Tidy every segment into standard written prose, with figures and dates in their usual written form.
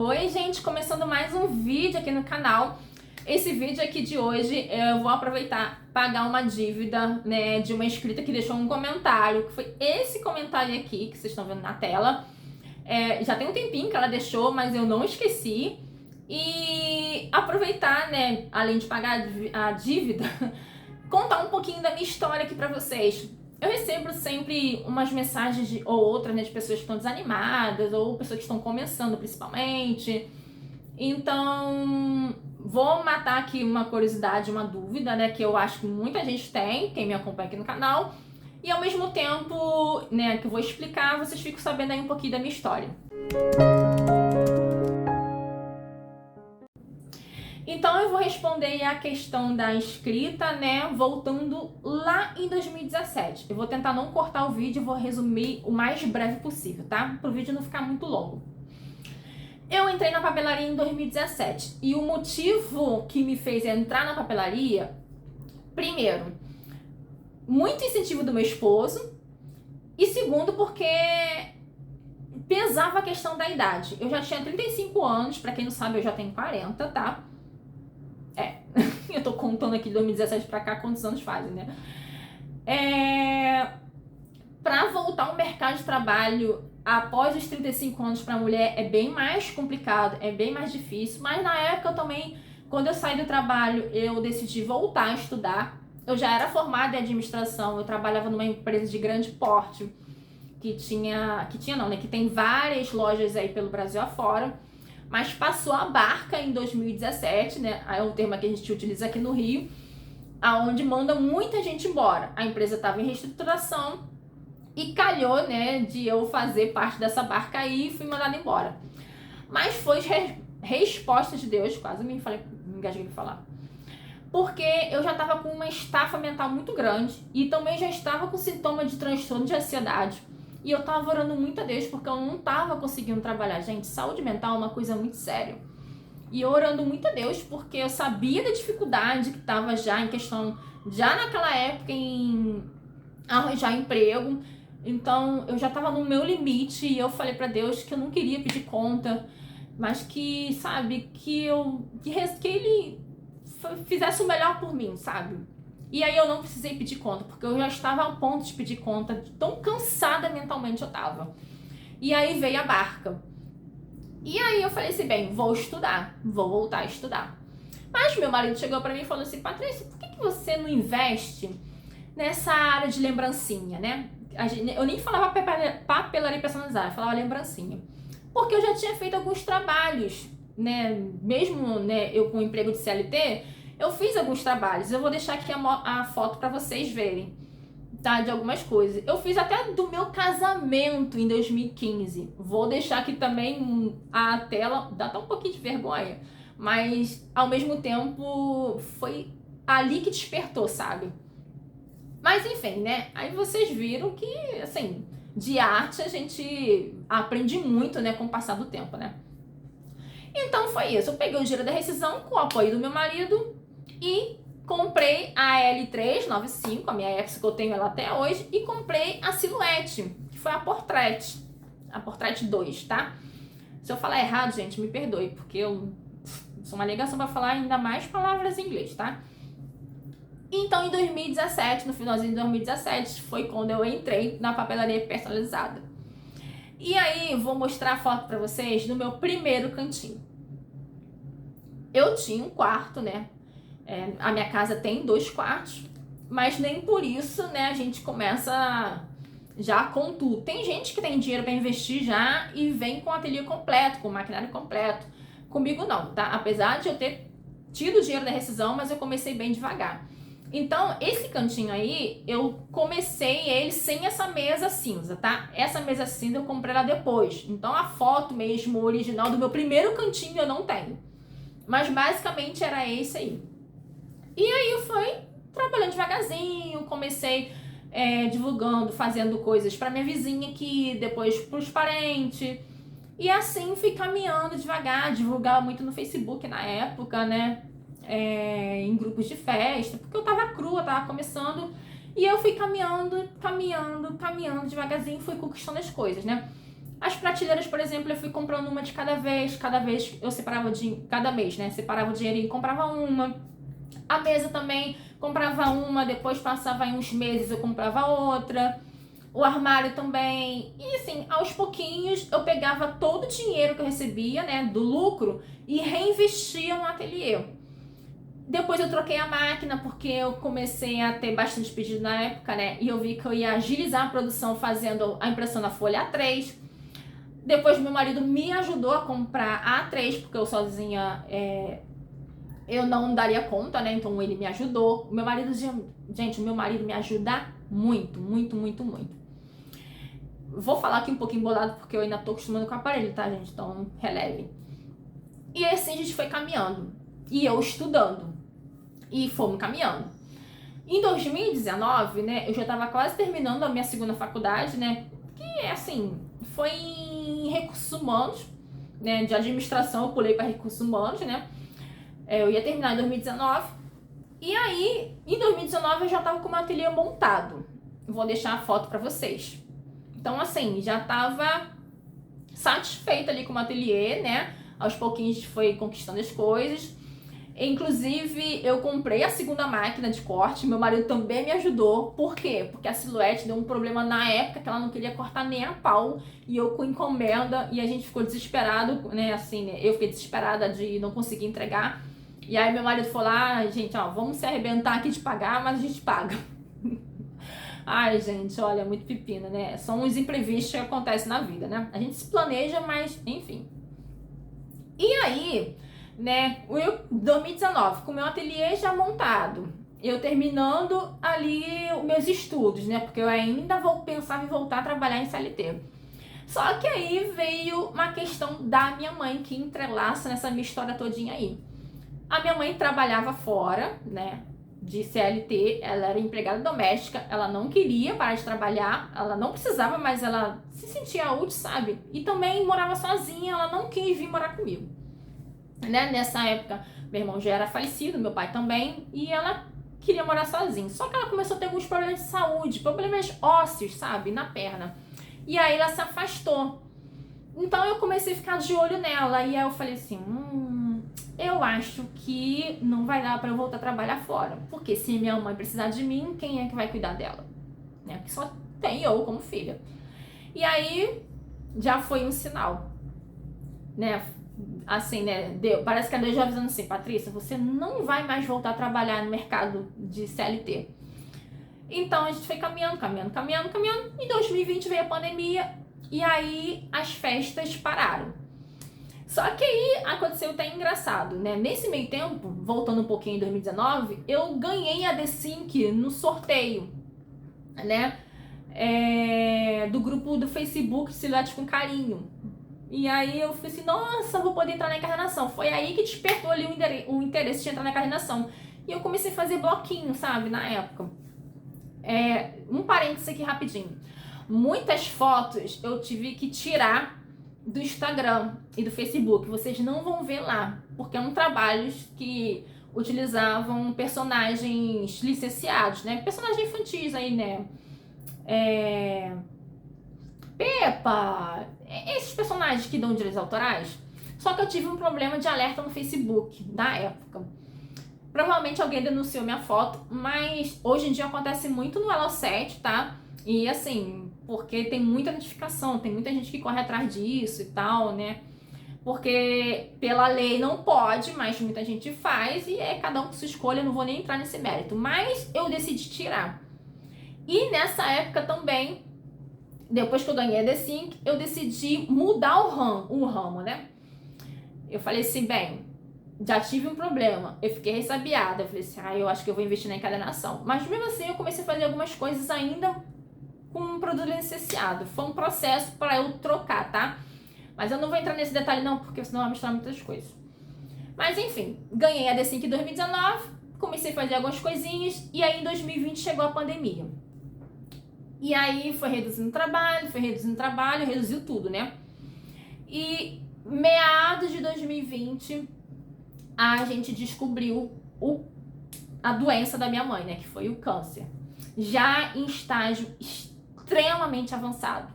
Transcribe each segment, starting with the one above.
Oi, gente, começando mais um vídeo aqui no canal. Esse vídeo aqui de hoje eu vou aproveitar pagar uma dívida, né, de uma inscrita que deixou um comentário, que foi esse comentário aqui que vocês estão vendo na tela. Já tem um tempinho que ela deixou, mas eu não esqueci. E aproveitar, né, além de pagar a dívida, contar um pouquinho da minha história aqui pra vocês. Eu recebo sempre umas mensagens ou outras, né, de pessoas que estão desanimadas ou pessoas que estão começando principalmente. Então, vou matar aqui uma curiosidade, uma dúvida, né, que eu acho que muita gente tem, quem me acompanha aqui no canal. E ao mesmo tempo, né, que eu vou explicar, vocês ficam sabendo aí um pouquinho da minha história. Então eu vou responder a questão da inscrita, né, voltando lá em 2017. Eu vou tentar não cortar o vídeo, vou resumir o mais breve possível, tá? Para o vídeo não ficar muito longo. Eu entrei na papelaria em 2017 e o motivo que me fez entrar na papelaria, primeiro, muito incentivo do meu esposo e segundo, porque pesava a questão da idade. Eu já tinha 35 anos, para quem não sabe, eu já tenho 40, tá? Eu tô contando aqui de 2017 pra cá quantos anos fazem, né? Pra voltar ao mercado de trabalho após os 35 anos pra mulher é bem mais complicado, é bem mais difícil. Mas na época eu também, quando eu saí do trabalho, eu decidi voltar a estudar. Eu já era formada em administração, eu trabalhava numa empresa de grande porte que tem várias lojas aí pelo Brasil afora. Mas passou a barca em 2017, né? É um termo que a gente utiliza aqui no Rio, aonde manda muita gente embora. A empresa estava em reestruturação e calhou, né, de eu fazer parte dessa barca aí e fui mandada embora. Mas foi resposta de Deus, quase me engasguei de falar. Porque eu já estava com uma estafa mental muito grande e também já estava com sintoma de transtorno de ansiedade. E eu tava orando muito a Deus porque eu não tava conseguindo trabalhar. Gente, saúde mental é uma coisa muito séria. E eu orando muito a Deus porque eu sabia da dificuldade que tava já em questão, já naquela época, em arranjar emprego. Então eu já tava no meu limite e eu falei pra Deus que eu não queria pedir conta, mas que, sabe, que ele fizesse o melhor por mim, sabe? E aí eu não precisei pedir conta, porque eu já estava a ponto de pedir conta, de tão cansada mentalmente eu tava. E aí veio a barca. E aí eu falei assim, bem, vou estudar, vou voltar a estudar. Mas meu marido chegou pra mim e falou assim, Patrícia, por que você não investe nessa área de lembrancinha, né? Eu nem falava papelaria personalizada, eu falava lembrancinha. Porque eu já tinha feito alguns trabalhos, né? Mesmo, né, eu com o emprego de CLT, eu fiz alguns trabalhos. Eu vou deixar aqui a foto para vocês verem, tá? De algumas coisas. Eu fiz até do meu casamento em 2015. Vou deixar aqui também a tela. Dá até um pouquinho de vergonha. Mas, ao mesmo tempo, foi ali que despertou, sabe? Mas, enfim, né? Aí vocês viram que, assim, de arte a gente aprende muito, né? Com o passar do tempo, né? Então foi isso. Eu peguei o dinheiro da rescisão com o apoio do meu marido e comprei a L395, a minha Epson que eu tenho ela até hoje, e comprei a Silhouette, que foi a Portrait 2, tá? Se eu falar errado, gente, me perdoe, porque eu sou uma negação para falar ainda mais palavras em inglês, tá? Então, em 2017, no finalzinho de 2017, foi quando eu entrei na papelaria personalizada. E aí, vou mostrar a foto para vocês do meu primeiro cantinho. Eu tinha um quarto, né? A minha casa tem 2 quartos, mas nem por isso, né, a gente começa já com tudo. Tem gente que tem dinheiro para investir já e vem com o ateliê completo, com o maquinário completo. Comigo não, tá? Apesar de eu ter tido o dinheiro da rescisão, mas eu comecei bem devagar. Então, esse cantinho aí, eu comecei ele sem essa mesa cinza, tá? Essa mesa cinza eu comprei ela depois. Então, a foto mesmo original do meu primeiro cantinho eu não tenho. Mas, basicamente, era esse aí. E aí, eu fui trabalhando devagarzinho, comecei divulgando, fazendo coisas pra minha vizinha aqui, depois pros parentes. E assim, fui caminhando devagar, divulgava muito no Facebook na época, né? Em grupos de festa, porque eu tava crua, tava começando, e eu fui caminhando devagarzinho, fui conquistando as coisas, né? As prateleiras, por exemplo, eu fui comprando uma de cada vez eu separava cada mês, né? Separava o dinheiro e comprava uma. A mesa também, comprava uma, depois passava aí uns meses eu comprava outra. O armário também. E assim, aos pouquinhos eu pegava todo o dinheiro que eu recebia, né, do lucro e reinvestia no ateliê. Depois eu troquei a máquina porque eu comecei a ter bastante pedido na época, né? E eu vi que eu ia agilizar a produção fazendo a impressão na folha A3. Depois meu marido me ajudou a comprar a A3, porque eu sozinha eu não daria conta, né? Então ele me ajudou. O meu marido, gente, o meu marido me ajuda muito, muito, muito, muito. Vou falar aqui um pouquinho bolado porque eu ainda tô acostumando com o aparelho, tá, gente? Então releve. E assim a gente foi caminhando. E eu estudando. E fomos caminhando. Em 2019, né, eu já tava quase terminando a minha segunda faculdade, né? Que, assim, foi em recursos humanos, né? De administração eu pulei para recursos humanos, né? Eu ia terminar em 2019. E aí, em 2019 eu já tava com o meu ateliê montado. Vou deixar a foto para vocês. Então, assim, já tava satisfeita ali com o ateliê, né? Aos pouquinhos a gente foi conquistando as coisas. Inclusive, eu comprei a segunda máquina de corte, meu marido também me ajudou. Por quê? Porque a Silhouette deu um problema na época que ela não queria cortar nem a pau, e eu com encomenda, e a gente ficou desesperado, né, assim, né, eu fiquei desesperada de não conseguir entregar. E aí meu marido falou, gente, ó, vamos se arrebentar aqui de pagar, mas a gente paga. Ai, gente, olha, muito pepino, né? São os imprevistos que acontecem na vida, né? A gente se planeja, mas, enfim. E aí, né, 2019, com o meu ateliê já montado, eu terminando ali os meus estudos, né, porque eu ainda pensava em voltar a trabalhar em CLT. Só que aí veio uma questão da minha mãe que entrelaça nessa minha história todinha aí. A minha mãe trabalhava fora, né, de CLT, ela era empregada doméstica, ela não queria parar de trabalhar, ela não precisava, mas ela se sentia útil, sabe? E também morava sozinha, ela não quis vir morar comigo. Né? Nessa época, meu irmão já era falecido, meu pai também, e ela queria morar sozinha. Só que ela começou a ter alguns problemas de saúde, problemas ósseos, sabe, na perna. E aí ela se afastou. Então eu comecei a ficar de olho nela, e aí eu falei assim, eu acho que não vai dar pra eu voltar a trabalhar fora, porque se minha mãe precisar de mim, quem é que vai cuidar dela? Né? Porque só tem eu como filha. E aí já foi um sinal, né? Assim, né, parece que a Deus já avisando assim, Patrícia, você não vai mais voltar a trabalhar no mercado de CLT. Então a gente foi caminhando. Em 2020 veio a pandemia e aí as festas pararam. Só que aí aconteceu até engraçado, né? Nesse meio tempo, voltando um pouquinho em 2019, eu ganhei a The no sorteio, né? Do grupo do Facebook Silhouette com Carinho. E aí eu falei assim, nossa, vou poder entrar na encarnação. Foi aí que despertou ali o interesse de entrar na encarnação. E eu comecei a fazer bloquinho, sabe, na época. Um parênteses aqui rapidinho. Muitas fotos eu tive que tirar do Instagram e do Facebook. Vocês não vão ver lá, porque eram trabalhos que utilizavam personagens licenciados, né? Personagens infantis aí, né? Peppa, esses personagens que dão direitos autorais. Só que eu tive um problema de alerta no Facebook na época. Provavelmente alguém denunciou minha foto, mas hoje em dia acontece muito no Elo7, tá? E assim, porque tem muita notificação, tem muita gente que corre atrás disso e tal, né? Porque pela lei não pode, mas muita gente faz e cada um com sua escolha, eu não vou nem entrar nesse mérito. Mas eu decidi tirar. E nessa época também, depois que eu ganhei a The eu decidi mudar o ramo, né? Eu falei assim, bem, já tive um problema, eu fiquei ressabiada, eu falei assim, eu acho que eu vou investir na encadernação. Mas mesmo assim eu comecei a fazer algumas coisas ainda com um produto licenciado. Foi um processo para eu trocar, tá? Mas eu não vou entrar nesse detalhe não, porque senão vai misturar muitas coisas. Mas enfim, ganhei a The em 2019, comecei a fazer algumas coisinhas, e aí em 2020 chegou a pandemia. E aí foi reduzindo trabalho, reduziu tudo, né? E meados de 2020, a gente descobriu a doença da minha mãe, né? Que foi o câncer. Já em estágio extremamente avançado.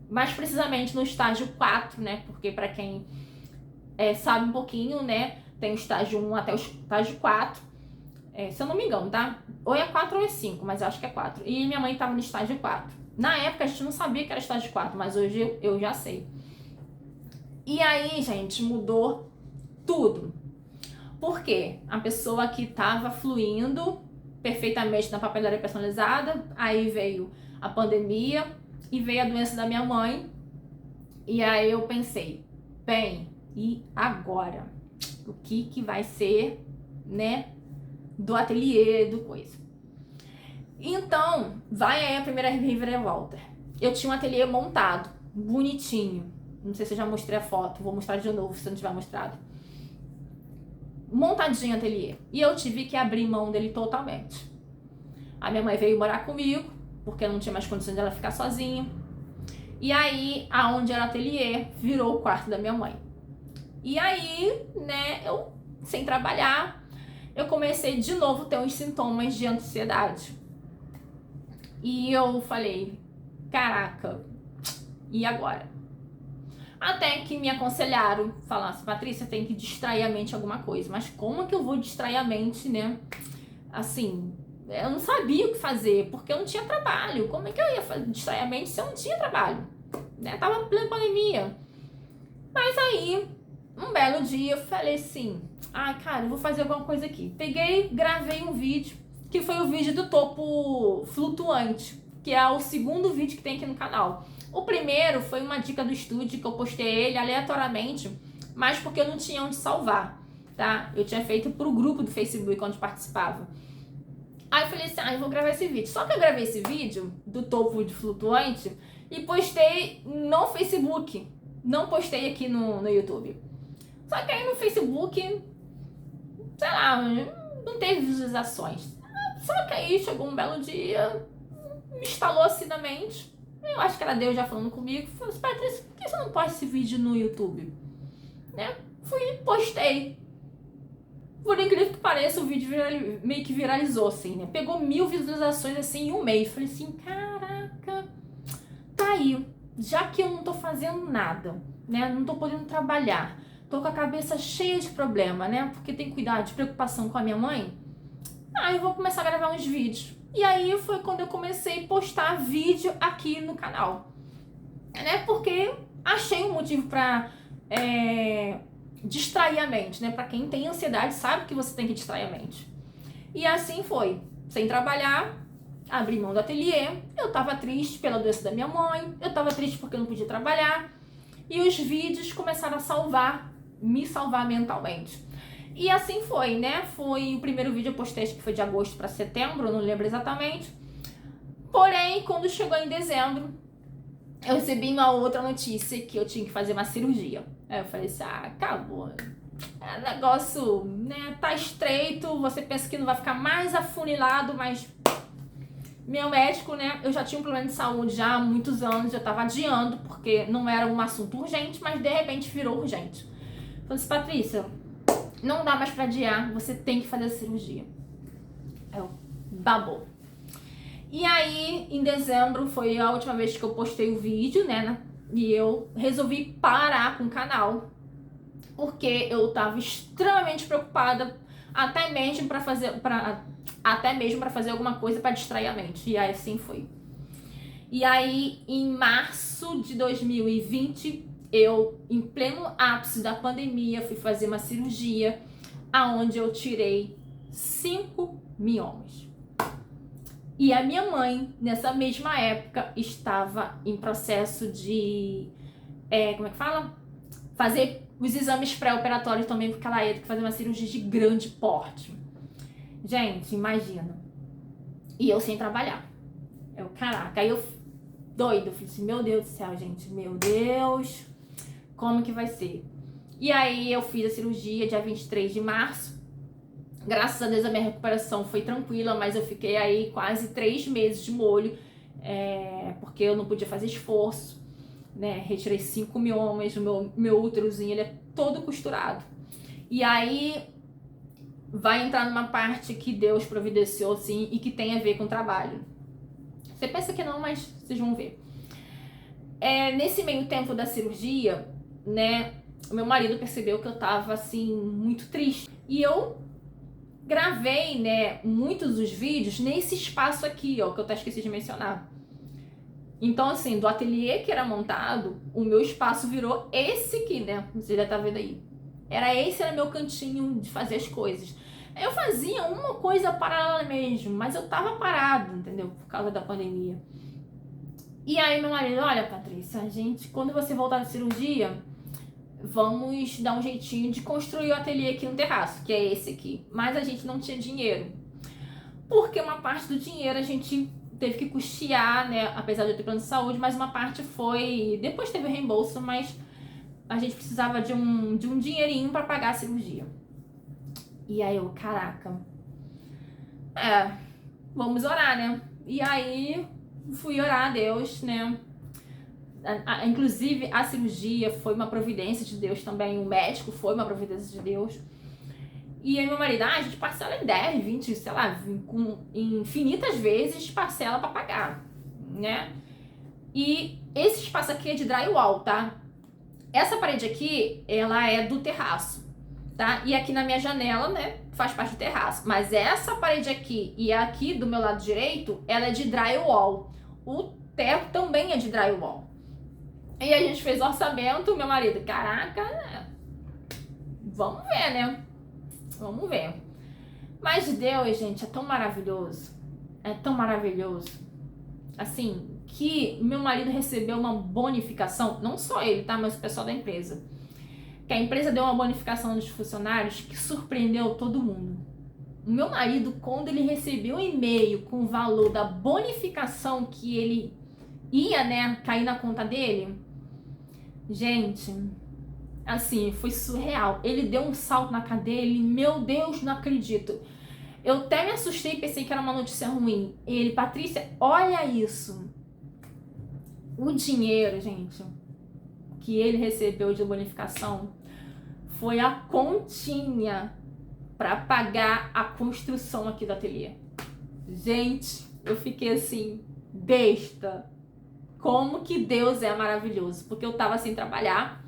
mais precisamente no estágio 4, né? Porque para quem sabe um pouquinho, né? Tem o estágio 1 até o estágio 4. Se eu não me engano, tá? Ou é 4 ou é 5, mas eu acho que é 4. E minha mãe tava no estágio 4. Na época a gente não sabia que era estágio 4, mas hoje eu já sei. E aí, gente, mudou tudo. Por quê? A pessoa que tava fluindo perfeitamente na papelaria personalizada, aí veio a pandemia e veio a doença da minha mãe. E aí eu pensei, bem, e agora? O que vai ser, né, do ateliê, do coisa? Então, vai aí a primeira reviravolta. Eu tinha um ateliê montado, bonitinho. Não sei se eu já mostrei a foto, vou mostrar de novo se eu não tiver mostrado. Montadinho o ateliê. E eu tive que abrir mão dele totalmente. A minha mãe veio morar comigo, porque eu não tinha mais condições dela ficar sozinha. E aí, aonde era o ateliê, virou o quarto da minha mãe. E aí, né, eu, sem trabalhar, eu comecei de novo a ter uns sintomas de ansiedade. E eu falei, caraca, e agora? Até que me aconselharam, falaram, Patrícia, tem que distrair a mente alguma coisa. Mas como que eu vou distrair a mente, né? Assim, eu não sabia o que fazer, porque eu não tinha trabalho. Como é que eu ia distrair a mente se eu não tinha trabalho? Né? Tava em plena pandemia. Mas aí, um belo dia, eu falei assim, cara, eu vou fazer alguma coisa aqui. Peguei, gravei um vídeo, que foi o vídeo do topo flutuante, que é o segundo vídeo que tem aqui no canal. O primeiro foi uma dica do estúdio, que eu postei ele aleatoriamente, mas porque eu não tinha onde salvar, tá? Eu tinha feito pro grupo do Facebook onde participava. Aí eu falei assim, eu vou gravar esse vídeo. Só que eu gravei esse vídeo do topo de flutuante e postei no Facebook. Não postei aqui no YouTube. Só que aí no Facebook, sei lá, não teve visualizações. Só que aí chegou um belo dia, me instalou assim na mente. Eu acho que era Deus já falando comigo. Falei assim, Patrícia, por que você não posta esse vídeo no YouTube? Né? Fui e postei. Por incrível que pareça, o vídeo meio que viralizou, assim, né? Pegou 1000 visualizações, assim, em um mês. Falei assim, caraca, tá aí. Já que eu não tô fazendo nada, né? Não tô podendo trabalhar. Tô com a cabeça cheia de problema, né? Porque tem que cuidar de preocupação com a minha mãe. Eu vou começar a gravar uns vídeos. E aí foi quando eu comecei a postar vídeo aqui no canal. Né? Porque achei um motivo pra distrair a mente, né? Pra quem tem ansiedade sabe que você tem que distrair a mente. E assim foi. Sem trabalhar, abri mão do ateliê. Eu tava triste pela doença da minha mãe. Eu tava triste porque eu não podia trabalhar. E os vídeos começaram a me salvar mentalmente. E assim foi, né? Foi o primeiro vídeo eu postei, acho que foi de agosto para setembro, não lembro exatamente. Porém, quando chegou em dezembro, eu recebi uma outra notícia que eu tinha que fazer uma cirurgia. Aí eu falei assim, acabou. O negócio, né, tá estreito, você pensa que não vai ficar mais afunilado, mas meu médico, né, eu já tinha um problema de saúde já há muitos anos, eu tava adiando, porque não era um assunto urgente, mas de repente virou urgente. Eu falei assim, Patrícia, não dá mais pra adiar, você tem que fazer a cirurgia. Eu, babou. E aí, em dezembro, foi a última vez que eu postei o vídeo, né? E eu resolvi parar com o canal, porque eu tava extremamente preocupada, até mesmo pra fazer alguma coisa pra distrair a mente. E aí, assim foi. E aí, em março de 2020, eu, em pleno ápice da pandemia, fui fazer uma cirurgia aonde eu tirei 5 miomas. E a minha mãe, nessa mesma época, estava em processo de, como é que fala? Fazer os exames pré-operatórios também, porque ela ia ter que fazer uma cirurgia de grande porte. Gente, imagina. E eu sem trabalhar. Caraca, aí eu doido, falei assim, meu Deus do céu, gente, meu Deus, como que vai ser? E aí eu fiz a cirurgia dia 23 de março. Graças a Deus a minha recuperação foi tranquila, mas eu fiquei aí quase 3 meses de molho, porque eu não podia fazer esforço, né? Retirei 5 miomas, o meu úterozinho ele é todo costurado. E aí vai entrar numa parte que Deus providenciou, assim, e que tem a ver com o trabalho. Você pensa que não, mas vocês vão ver. Nesse meio tempo da cirurgia, né, o meu marido percebeu que eu tava, assim, muito triste. E eu gravei, né, muitos dos vídeos nesse espaço aqui, ó, que eu até esqueci de mencionar. Então, assim, do ateliê que era montado, o meu espaço virou esse aqui, né? Você já tá vendo aí. Era meu cantinho de fazer as coisas. Eu fazia uma coisa paralela mesmo, mas eu tava parado, entendeu? Por causa da pandemia. E aí meu marido, olha, Patrícia, a gente, quando você voltar da cirurgia, vamos dar um jeitinho de construir o ateliê aqui no terraço, que é esse aqui. Mas a gente não tinha dinheiro. Porque uma parte do dinheiro a gente teve que custear, né? Apesar de eu ter plano de saúde, mas uma parte foi... Depois teve o reembolso, mas a gente precisava de um dinheirinho para pagar a cirurgia. E aí eu, caraca, vamos orar, né? E aí fui orar a Deus, né? Inclusive a cirurgia foi uma providência de Deus também, o médico foi uma providência de Deus. E aí meu marido, a gente parcela em 10, 20, sei lá, com infinitas vezes parcela pra pagar, né? E esse espaço aqui é de drywall, tá? Essa parede aqui, ela é do terraço, tá? E aqui na minha janela, né, faz parte do terraço. Mas essa parede aqui e aqui do meu lado direito, ela é de drywall. O teto também é de drywall. E a gente fez orçamento, meu marido, caraca, vamos ver, né? Vamos ver. Mas Deus, gente, é tão maravilhoso. É tão maravilhoso. Assim, que meu marido recebeu uma bonificação, não só ele, tá? Mas o pessoal da empresa. Que a empresa deu uma bonificação dos funcionários que surpreendeu todo mundo. O meu marido, quando ele recebeu um e-mail com o valor da bonificação que ele ia, né, cair na conta dele, gente, assim, foi surreal. Ele deu um salto na cadeira, ele, meu Deus, não acredito. Eu até me assustei e pensei que era uma notícia ruim. Ele, Patrícia, olha isso. O dinheiro, gente, que ele recebeu de bonificação foi a continha para pagar a construção aqui do ateliê. Gente, eu fiquei assim, besta. Como que Deus é maravilhoso. Porque eu tava sem trabalhar,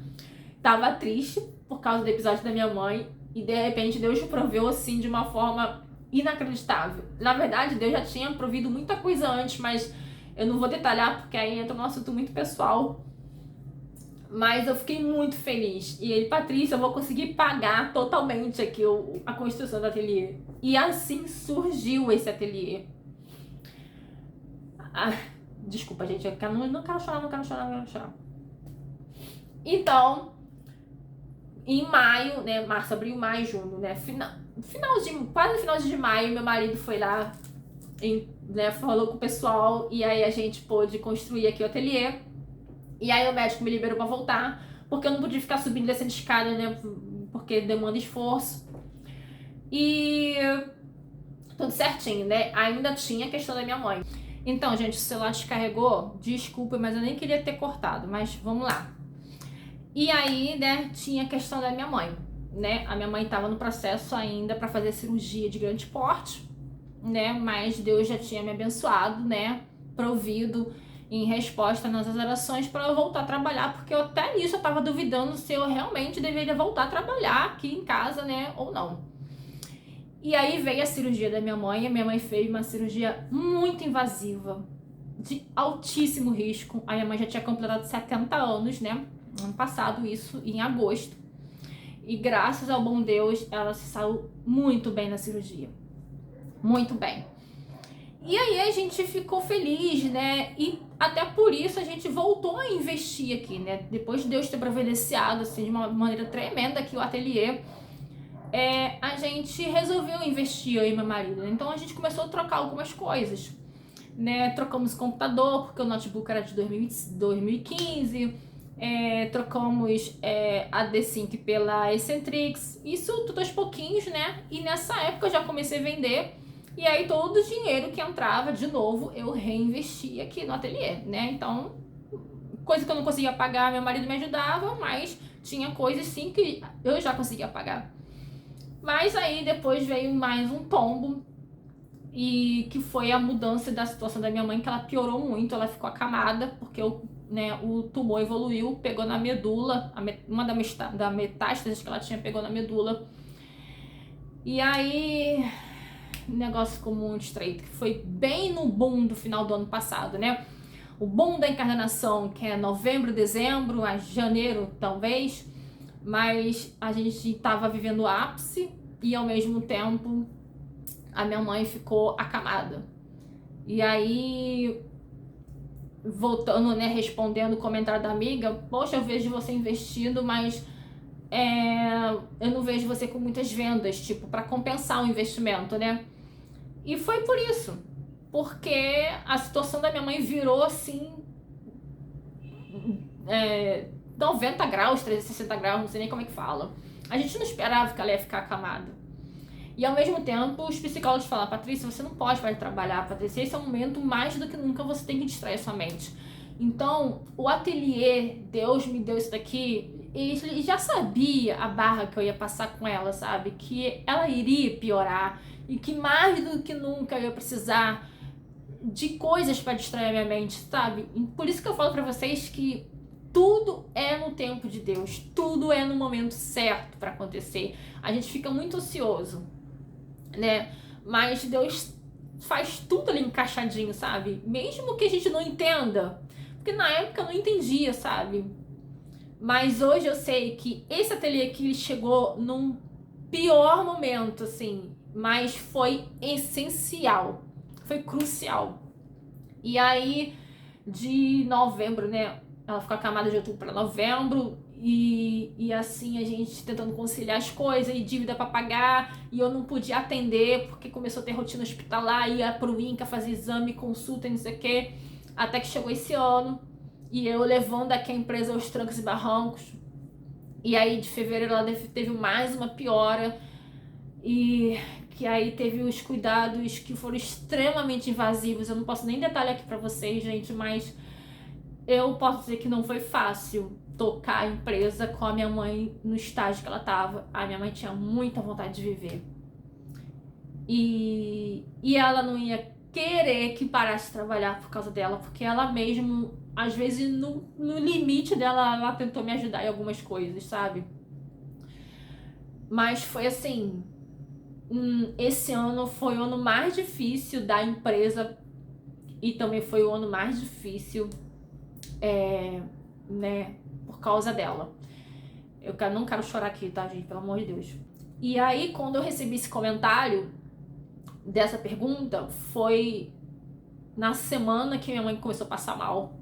tava triste por causa do episódio da minha mãe e de repente Deus proveu assim de uma forma inacreditável. Na verdade, Deus já tinha provido muita coisa antes, mas eu não vou detalhar porque aí entra num assunto muito pessoal. Mas eu fiquei muito feliz. E ele, Patrícia, eu vou conseguir pagar totalmente aqui a construção do ateliê. E assim surgiu esse ateliê. Desculpa, gente, eu não quero chorar. Então, em maio, né, março, abril, maio, junho, né, quase final de maio, meu marido foi lá, né, falou com o pessoal e aí a gente pôde construir aqui o ateliê. E aí o médico me liberou pra voltar, porque eu não podia ficar subindo e descendo escada, né, porque demanda esforço. E tudo certinho, né, ainda tinha a questão da minha mãe. Então, gente, o celular descarregou, desculpa, mas eu nem queria ter cortado, mas vamos lá. E aí, né, tinha a questão da minha mãe, né, a minha mãe tava no processo ainda pra fazer cirurgia de grande porte, né, mas Deus já tinha me abençoado, né, provido em resposta nas orações para eu voltar a trabalhar, porque eu até nisso eu tava duvidando se eu realmente deveria voltar a trabalhar aqui em casa, né, ou não. E aí veio a cirurgia da minha mãe, a minha mãe fez uma cirurgia muito invasiva, de altíssimo risco. A minha mãe já tinha completado 70 anos, né, ano passado, isso em agosto. E graças ao bom Deus, ela se saiu muito bem na cirurgia. Muito bem. E aí a gente ficou feliz, né? E até por isso a gente voltou a investir aqui, né? Depois de Deus ter providenciado, assim, de uma maneira tremenda aqui o ateliê, a gente resolveu investir, eu e meu marido. Então a gente começou a trocar algumas coisas, né? Trocamos o computador, porque o notebook era de 2015, trocamos a D-Sync pela Eccentrix, isso tudo aos pouquinhos, né? E nessa época eu já comecei a vender. E aí todo o dinheiro que entrava, de novo, eu reinvestia aqui no ateliê, né? Então, coisa que eu não conseguia pagar, meu marido me ajudava, mas tinha coisas sim que eu já conseguia pagar. Mas aí depois veio mais um tombo, e que foi a mudança da situação da minha mãe, que ela piorou muito, ela ficou acamada, porque eu né, o tumor evoluiu, pegou na medula, uma da metástase que ela tinha pegou na medula. E aí o negócio ficou muito estreito, que foi bem no boom do final do ano passado, né? O boom da encarnação, que é novembro, dezembro, a janeiro talvez, mas a gente estava vivendo o ápice e ao mesmo tempo a minha mãe ficou acamada. E aí, voltando, né, respondendo o comentário da amiga, poxa, eu vejo você investindo, mas eu não vejo você com muitas vendas, tipo, para compensar o investimento, né? E foi por isso, porque a situação da minha mãe virou assim, 90 graus, 360 graus, não sei nem como é que fala. A gente não esperava que ela ia ficar acamada. E ao mesmo tempo, os psicólogos falam, Patrícia, você não pode parar de trabalhar, Patrícia, esse é o momento, mais do que nunca, você tem que distrair a sua mente. Então, o ateliê, Deus me deu isso daqui, ele já sabia a barra que eu ia passar com ela, sabe? Que ela iria piorar e que mais do que nunca eu ia precisar de coisas para distrair a minha mente, sabe? E por isso que eu falo para vocês que tudo é no tempo de Deus, tudo é no momento certo para acontecer. A gente fica muito ansioso, né? Mas Deus faz tudo ali encaixadinho, sabe? Mesmo que a gente não entenda, porque na época eu não entendia, sabe? Mas hoje eu sei que esse ateliê aqui chegou num pior momento, assim, mas foi essencial, foi crucial. E aí, de novembro, né? Ela ficou acamada de outubro para novembro. E assim a gente tentando conciliar as coisas e dívida para pagar, e eu não podia atender porque começou a ter rotina hospitalar, ia pro INCA fazer exame, consulta e não sei o que, até que chegou esse ano e eu levando aqui a empresa aos trancos e barrancos. E aí de fevereiro ela teve mais uma piora, e que aí teve os cuidados que foram extremamente invasivos. Eu não posso nem detalhar aqui para vocês, gente, mas eu posso dizer que não foi fácil tocar a empresa com a minha mãe no estágio que ela tava. A minha mãe tinha muita vontade de viver. E ela não ia querer que parasse de trabalhar por causa dela, porque ela mesmo, às vezes, no limite dela, ela tentou me ajudar em algumas coisas, sabe? Mas foi assim, esse ano foi o ano mais difícil da empresa e também foi o ano mais difícil, né, por causa dela. Eu não quero chorar aqui, tá, gente? Pelo amor de Deus. E aí, quando eu recebi esse comentário dessa pergunta, foi na semana que minha mãe começou a passar mal.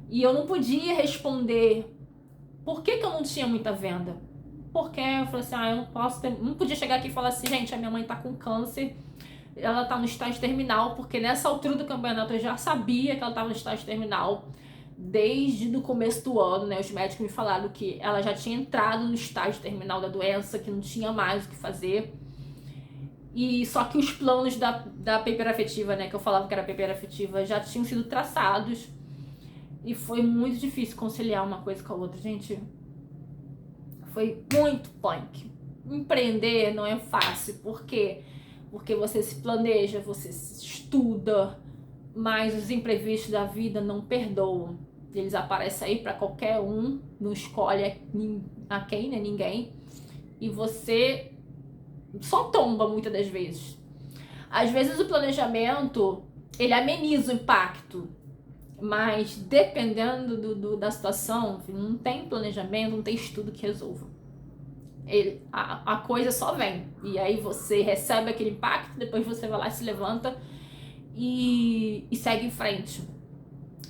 E eu não podia responder por que eu não tinha muita venda. Porque eu falei assim, eu não posso ter... Não podia chegar aqui e falar assim, gente, a minha mãe tá com câncer, ela tá no estágio terminal, porque nessa altura do campeonato eu já sabia que ela tava no estágio terminal. Desde o começo do ano, né, os médicos me falaram que ela já tinha entrado no estágio terminal da doença, que não tinha mais o que fazer. E só que os planos da paper afetiva, né, que eu falava que era paper afetiva, já tinham sido traçados. E foi muito difícil conciliar uma coisa com a outra, gente. Foi muito punk. Empreender não é fácil, por quê? Porque você se planeja, você se estuda, mas os imprevistos da vida não perdoam. Eles aparecem aí para qualquer um, não escolhe a quem, né? Ninguém. E você só tomba muitas das vezes. Às vezes o planejamento, ele ameniza o impacto, mas dependendo da situação, não tem planejamento, não tem estudo que resolva. A coisa só vem. E aí você recebe aquele impacto, depois você vai lá e se levanta e segue em frente.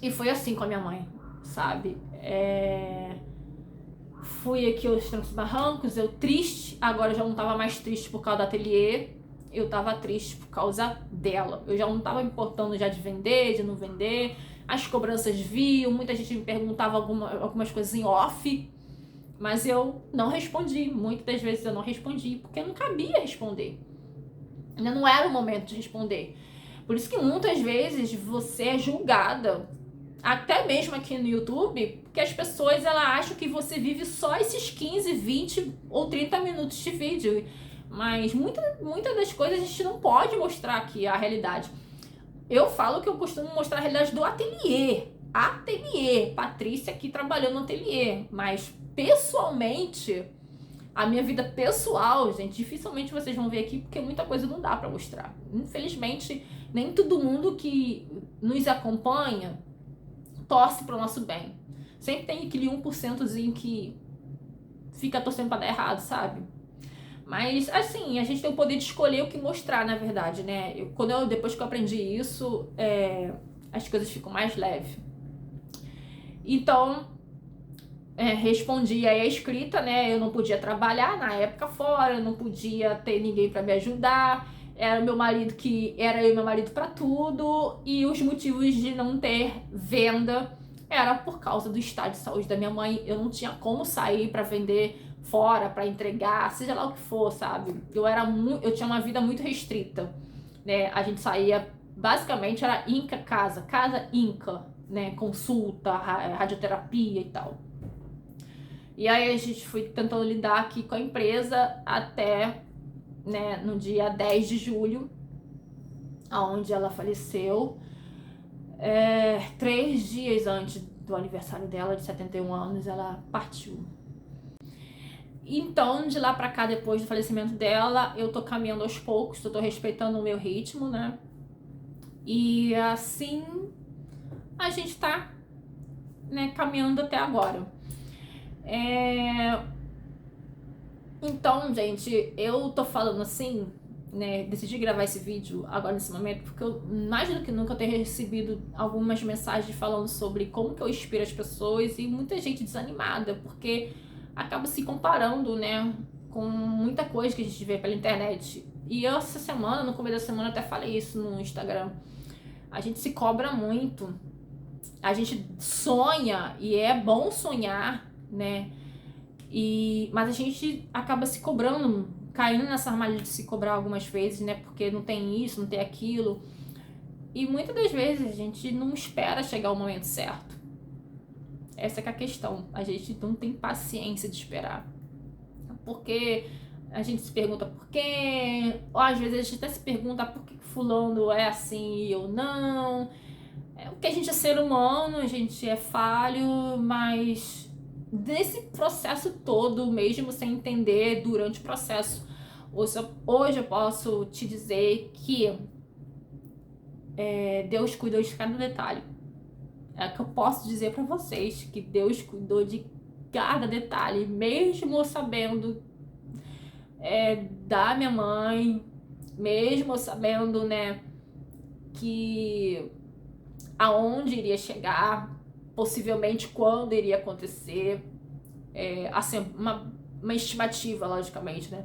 E foi assim com a minha mãe, sabe? Fui aqui aos trancos e barrancos, eu triste. Agora eu já não tava mais triste por causa do ateliê, eu tava triste por causa dela. Eu já não tava me importando já de vender, de não vender. As cobranças viam, muita gente me perguntava algumas coisas em off, mas eu não respondi. Muitas das vezes eu não respondi, porque não cabia responder. Ainda não era o momento de responder. Por isso que muitas vezes você é julgada, até mesmo aqui no YouTube, porque as pessoas elas acham que você vive só esses 15, 20 ou 30 minutos de vídeo. Mas muitas das coisas a gente não pode mostrar aqui a realidade. Eu falo que eu costumo mostrar a realidade do ateliê, ateliê, Patrícia aqui trabalhando no ateliê, mas pessoalmente, a minha vida pessoal, gente, dificilmente vocês vão ver aqui, porque muita coisa não dá pra mostrar. Infelizmente, nem todo mundo que nos acompanha torce pro nosso bem. Sempre tem aquele 1%zinho que fica torcendo pra dar errado, sabe? Mas, assim, a gente tem o poder de escolher o que mostrar, na verdade, né? Depois que eu aprendi isso, as coisas ficam mais leves. Então, respondi aí a escrita, né? Eu não podia trabalhar na época fora, eu não podia ter ninguém para me ajudar. Era eu e meu marido para tudo, e os motivos de não ter venda era por causa do estado de saúde da minha mãe. Eu não tinha como sair para vender fora, para entregar, seja lá o que for, sabe? Eu tinha uma vida muito restrita, né? A gente saía, basicamente era Inca casa Inca, né? Consulta, radioterapia e tal. E aí a gente foi tentando lidar aqui com a empresa até, né, no dia 10 de julho, onde ela faleceu, 3 dias antes do aniversário dela, de 71 anos, ela partiu. Então, de lá pra cá, depois do falecimento dela, eu tô caminhando aos poucos, eu tô respeitando o meu ritmo, né? E assim, a gente tá, né, caminhando até agora. Então, gente, eu tô falando assim, né, decidi gravar esse vídeo agora nesse momento, porque mais do que nunca eu tenho recebido algumas mensagens falando sobre como que eu inspiro as pessoas e muita gente desanimada, porque acaba se comparando, né, com muita coisa que a gente vê pela internet. E eu, essa semana, no começo da semana, até falei isso no Instagram, a gente se cobra muito, a gente sonha, e é bom sonhar, né, mas a gente acaba se cobrando, caindo nessa armadilha de se cobrar algumas vezes, né? Porque não tem isso, não tem aquilo. E muitas das vezes a gente não espera chegar o momento certo. Essa que é a questão. A gente não tem paciência de esperar. Porque a gente se pergunta por quê. Ou às vezes a gente até se pergunta por que fulano é assim e eu não. Porque a gente é ser humano, a gente é falho, mas desse processo todo, mesmo sem entender durante o processo, hoje eu posso te dizer que Deus cuidou de cada detalhe. É que eu posso dizer pra vocês, que Deus cuidou de cada detalhe, mesmo sabendo da minha mãe, mesmo sabendo, né, que aonde iria chegar, possivelmente quando iria acontecer, assim, uma estimativa, logicamente, né?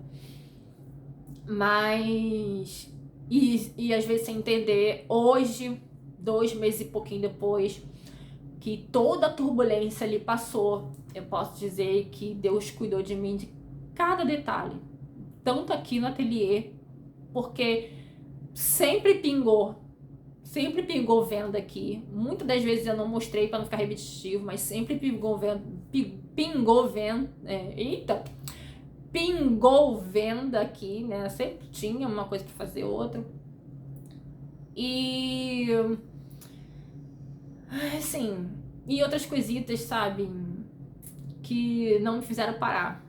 Mas, e às vezes sem entender, hoje, 2 meses e pouquinho depois, que toda a turbulência ali passou, eu posso dizer que Deus cuidou de mim de cada detalhe, tanto aqui no ateliê, porque sempre pingou venda aqui. Muitas das vezes eu não mostrei para não ficar repetitivo, mas sempre pingou venda aqui, né? Sempre tinha uma coisa para fazer, outra. E assim, e outras coisitas, sabe, que não me fizeram parar.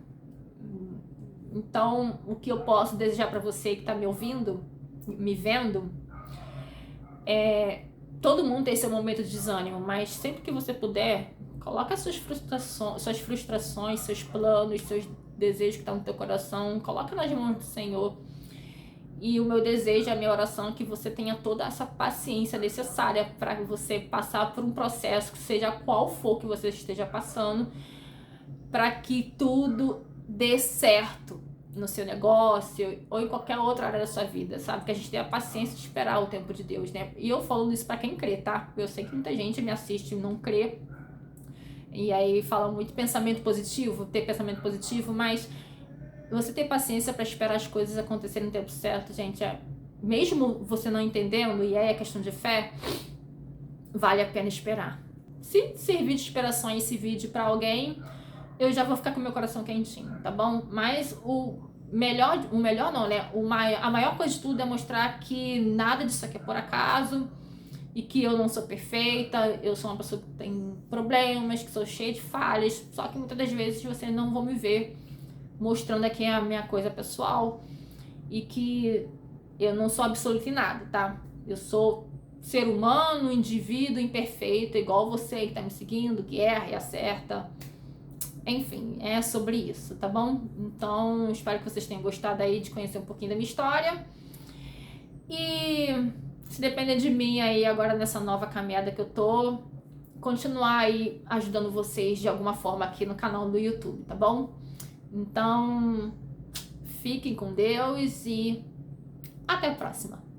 Então, o que eu posso desejar para você que tá me ouvindo, me vendo, todo mundo tem seu momento de desânimo, mas sempre que você puder, coloca suas frustrações, seus planos, seus desejos que estão no teu coração, coloca nas mãos do Senhor. E o meu desejo, a minha oração é que você tenha toda essa paciência necessária para você passar por um processo, que seja qual for que você esteja passando, para que tudo dê certo no seu negócio ou em qualquer outra área da sua vida, sabe? Que a gente tenha a paciência de esperar o tempo de Deus, né? E eu falo isso pra quem crê, tá? Eu sei que muita gente me assiste e não crê, e aí fala muito pensamento positivo, ter pensamento positivo, mas você ter paciência pra esperar as coisas acontecerem no tempo certo, gente, mesmo você não entendendo, e aí é questão de fé, vale a pena esperar. Se servir de inspiração esse vídeo pra alguém, eu já vou ficar com meu coração quentinho, tá bom? Mas o melhor não, né? A maior coisa de tudo é mostrar que nada disso aqui é por acaso, e que eu não sou perfeita, eu sou uma pessoa que tem problemas, que sou cheia de falhas, só que muitas das vezes vocês não vão me ver mostrando aqui a minha coisa pessoal e que eu não sou absoluta em nada, tá? Eu sou ser humano, indivíduo imperfeito, igual você que tá me seguindo, que erra e acerta. Enfim, é sobre isso, tá bom? Então, espero que vocês tenham gostado aí de conhecer um pouquinho da minha história. E se depender de mim aí agora nessa nova caminhada que eu tô, continuar aí ajudando vocês de alguma forma aqui no canal do YouTube, tá bom? Então, fiquem com Deus e até a próxima.